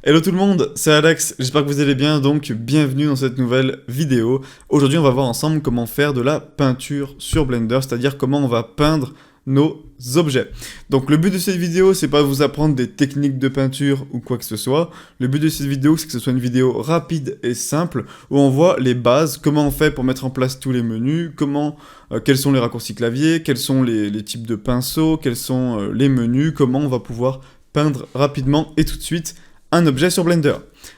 Hello tout le monde, c'est Alex, j'espère que vous allez bien, donc bienvenue dans cette nouvelle vidéo. Aujourd'hui on va voir ensemble comment faire de la peinture sur Blender, c'est-à-dire comment on va peindre nos objets. Donc le but de cette vidéo, c'est pas de vous apprendre des techniques de peinture ou quoi que ce soit. Le but de cette vidéo, c'est que ce soit une vidéo rapide et simple, où on voit les bases, comment on fait pour mettre en place tous les menus, quels sont les raccourcis clavier, quels sont les types de pinceaux, quels sont les menus, comment on va pouvoir peindre rapidement et tout de suite un objet sur Blender.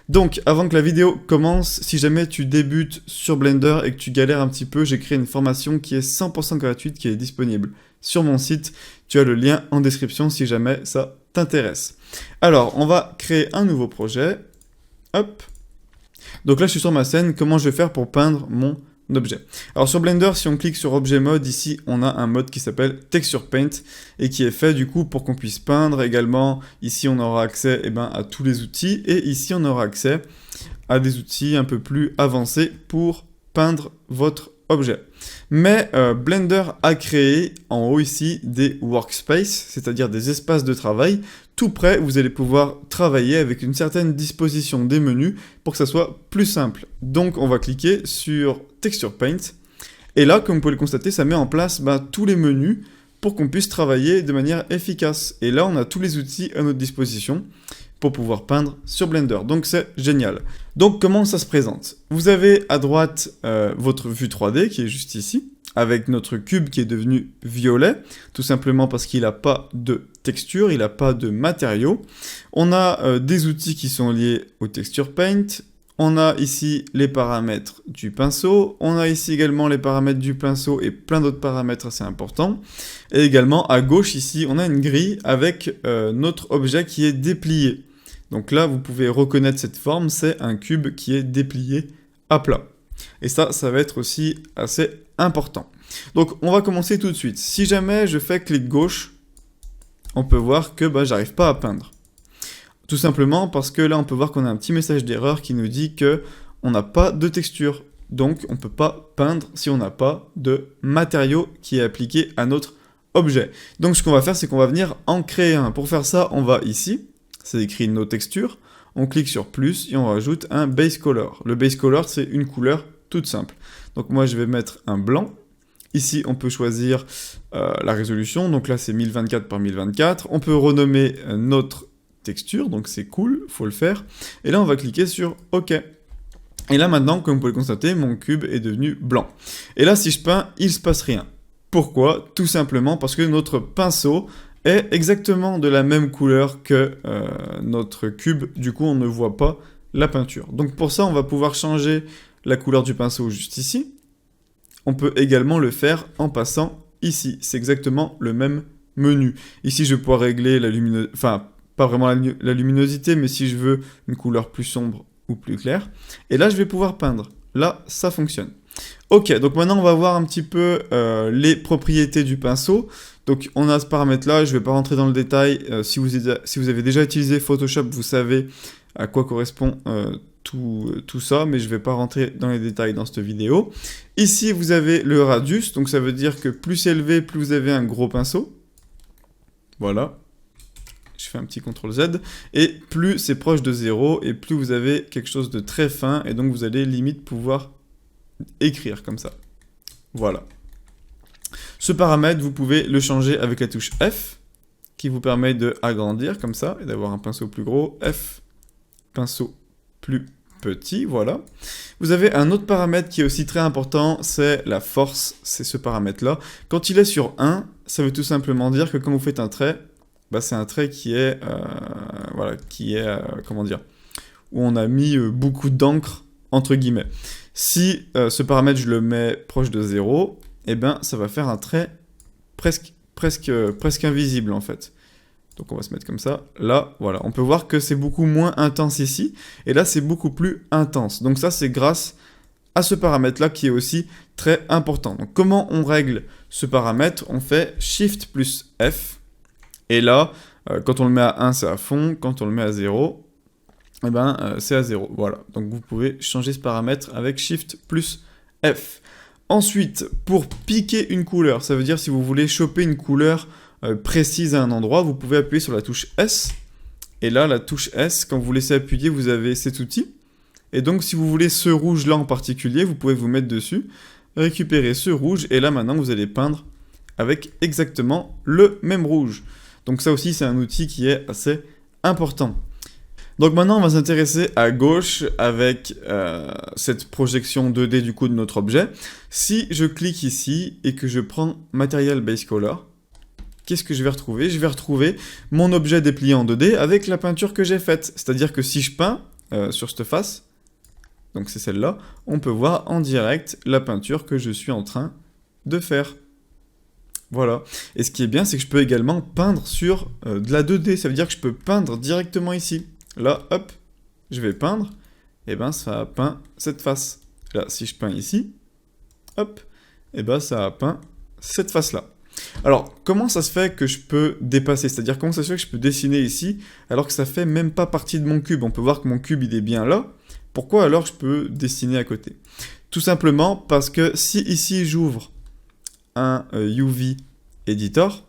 Donc, avant que la vidéo commence, si jamais tu débutes sur Blender et que tu galères un petit peu, j'ai créé une formation qui est 100% gratuite, qui est disponible sur mon site. Tu as le lien en description si jamais ça t'intéresse. Alors, on va créer un nouveau projet. Hop. Donc là, je suis sur ma scène. Comment je vais faire pour peindre mon objet? Alors sur Blender, si on clique sur Objet Mode, ici on a un mode qui s'appelle Texture Paint et qui est fait du coup pour qu'on puisse peindre également. Ici on aura accès à tous les outils et ici on aura accès à des outils un peu plus avancés pour peindre votre objet. Mais Blender a créé en haut ici des workspaces, c'est-à-dire des espaces de travail. Tout près, vous allez pouvoir travailler avec une certaine disposition des menus pour que ça soit plus simple. Donc on va cliquer sur Texture Paint. Et là, comme vous pouvez le constater, ça met en place tous les menus pour qu'on puisse travailler de manière efficace. Et là, on a tous les outils à notre disposition pour pouvoir peindre sur Blender. Donc c'est génial. Donc comment ça se présente? Vous avez à droite votre vue 3D qui est juste ici, avec notre cube qui est devenu violet, tout simplement parce qu'il n'a pas de texture, il n'a pas de matériaux. On a des outils qui sont liés au Texture Paint. On a ici les paramètres du pinceau. On a ici également les paramètres du pinceau et plein d'autres paramètres assez importants. Et également à gauche ici, on a une grille avec notre objet qui est déplié. Donc là, vous pouvez reconnaître cette forme, c'est un cube qui est déplié à plat. Et ça va être aussi assez important. Donc on va commencer tout de suite. Si jamais je fais clic gauche, on peut voir que j'arrive pas à peindre. Tout simplement parce que là, on peut voir qu'on a un petit message d'erreur qui nous dit que on n'a pas de texture. Donc on ne peut pas peindre si on n'a pas de matériau qui est appliqué à notre objet. Donc ce qu'on va faire, c'est qu'on va venir en créer un. Pour faire ça, on va ici. C'est écrit nos textures, on clique sur plus et on rajoute un base color. Le base color, c'est une couleur toute simple. Donc moi, je vais mettre un blanc. Ici, on peut choisir la résolution. Donc là, c'est 1024 par 1024. On peut renommer notre texture, donc c'est cool, faut le faire. Et là, on va cliquer sur OK. Et là, maintenant, comme vous pouvez le constater, mon cube est devenu blanc. Et là, si je peins, il ne se passe rien. Pourquoi? Tout simplement parce que notre pinceau est exactement de la même couleur que notre cube, du coup on ne voit pas la peinture. Donc pour ça on va pouvoir changer la couleur du pinceau juste ici. On peut également le faire en passant ici, c'est exactement le même menu. Ici je vais pouvoir régler la luminosité, enfin pas vraiment la luminosité, mais si je veux une couleur plus sombre ou plus claire. Et là je vais pouvoir peindre, là ça fonctionne. Ok, donc maintenant on va voir un petit peu les propriétés du pinceau. Donc on a ce paramètre là, je ne vais pas rentrer dans le détail. Si vous avez déjà utilisé Photoshop, vous savez à quoi correspond tout ça, mais je ne vais pas rentrer dans les détails dans cette vidéo. Ici vous avez le radius, donc ça veut dire que plus c'est élevé, plus vous avez un gros pinceau. Voilà. Je fais un petit CTRL Z, et plus c'est proche de 0, et plus vous avez quelque chose de très fin, et donc vous allez limite pouvoir écrire comme ça. Voilà. Ce paramètre, vous pouvez le changer avec la touche F, qui vous permet d'agrandir comme ça, et d'avoir un pinceau plus gros. F, pinceau plus petit, voilà. Vous avez un autre paramètre qui est aussi très important, c'est la force, c'est ce paramètre-là. Quand il est sur 1, ça veut tout simplement dire que quand vous faites un trait, c'est un trait qui est, comment dire, où on a mis beaucoup d'encre, entre guillemets. Si ce paramètre, je le mets proche de 0, ça va faire un trait presque invisible, en fait. Donc on va se mettre comme ça. Là, voilà. On peut voir que c'est beaucoup moins intense ici. Et là, c'est beaucoup plus intense. Donc ça, c'est grâce à ce paramètre-là qui est aussi très important. Donc comment on règle ce paramètre? On fait Shift plus F. Et là, quand on le met à 1, c'est à fond. Quand on le met à 0... c'est à 0, voilà. Donc vous pouvez changer ce paramètre avec Shift plus F. Ensuite, pour piquer une couleur, ça veut dire si vous voulez choper une couleur précise à un endroit, vous pouvez appuyer sur la touche S Et là, la touche S, quand vous laissez appuyer, vous avez cet outil. Et donc, si vous voulez ce rouge-là en particulier, vous pouvez vous mettre dessus, récupérer ce rouge, et là, maintenant, vous allez peindre avec exactement le même rouge. Donc ça aussi, c'est un outil qui est assez important. Donc maintenant, on va s'intéresser à gauche avec cette projection 2D du coup de notre objet. Si je clique ici et que je prends Material Base Color, qu'est-ce que je vais retrouver? Je vais retrouver mon objet déplié en 2D avec la peinture que j'ai faite. C'est-à-dire que si je peins sur cette face, donc c'est celle-là, on peut voir en direct la peinture que je suis en train de faire. Voilà. Et ce qui est bien, c'est que je peux également peindre sur de la 2D. Ça veut dire que je peux peindre directement ici. Là, hop, je vais peindre. Et ben, ça a peint cette face. Là, si je peins ici, hop, et ben, ça a peint cette face-là. Alors, comment ça se fait que je peux dépasser? C'est-à-dire, comment ça se fait que je peux dessiner ici, alors que ça fait même pas partie de mon cube? On peut voir que mon cube, il est bien là. Pourquoi alors je peux dessiner à côté? Tout simplement parce que si ici, j'ouvre un UV Editor,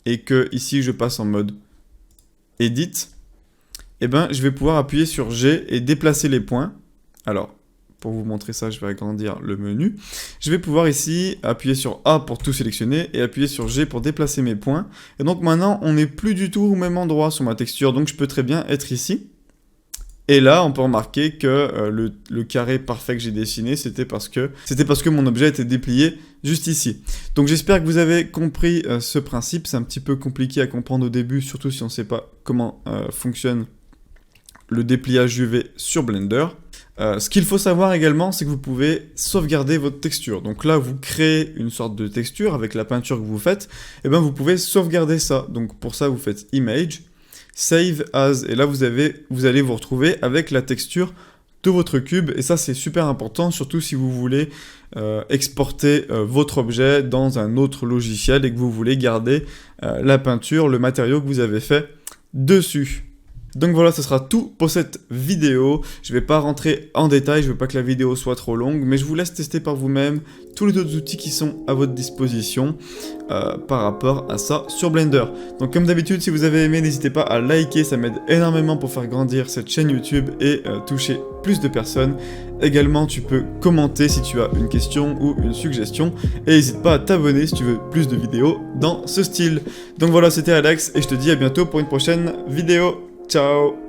et que ici, je passe en mode Edit, et ben, je vais pouvoir appuyer sur G et déplacer les points. Alors, pour vous montrer ça, je vais agrandir le menu. Je vais pouvoir ici appuyer sur A pour tout sélectionner et appuyer sur G pour déplacer mes points. Et donc maintenant, on n'est plus du tout au même endroit sur ma texture, donc je peux très bien être ici. Et là, on peut remarquer que le carré parfait que j'ai dessiné, c'était parce que mon objet était déplié juste ici. Donc j'espère que vous avez compris ce principe. C'est un petit peu compliqué à comprendre au début, surtout si on ne sait pas comment fonctionne le dépliage UV sur Blender. Ce qu'il faut savoir également, c'est que vous pouvez sauvegarder votre texture. Donc là, vous créez une sorte de texture avec la peinture que vous faites, et bien vous pouvez sauvegarder ça. Donc pour ça, vous faites Image, Save As, et là vous allez vous retrouver avec la texture de votre cube, et ça c'est super important, surtout si vous voulez exporter votre objet dans un autre logiciel et que vous voulez garder la peinture, le matériau que vous avez fait dessus. Donc voilà, ce sera tout pour cette vidéo. Je ne vais pas rentrer en détail, je ne veux pas que la vidéo soit trop longue, mais je vous laisse tester par vous-même tous les autres outils qui sont à votre disposition par rapport à ça sur Blender. Donc comme d'habitude, si vous avez aimé, n'hésitez pas à liker, ça m'aide énormément pour faire grandir cette chaîne YouTube et toucher plus de personnes. Également, tu peux commenter si tu as une question ou une suggestion, et n'hésite pas à t'abonner si tu veux plus de vidéos dans ce style. Donc voilà, c'était Alex, et je te dis à bientôt pour une prochaine vidéo. Ciao!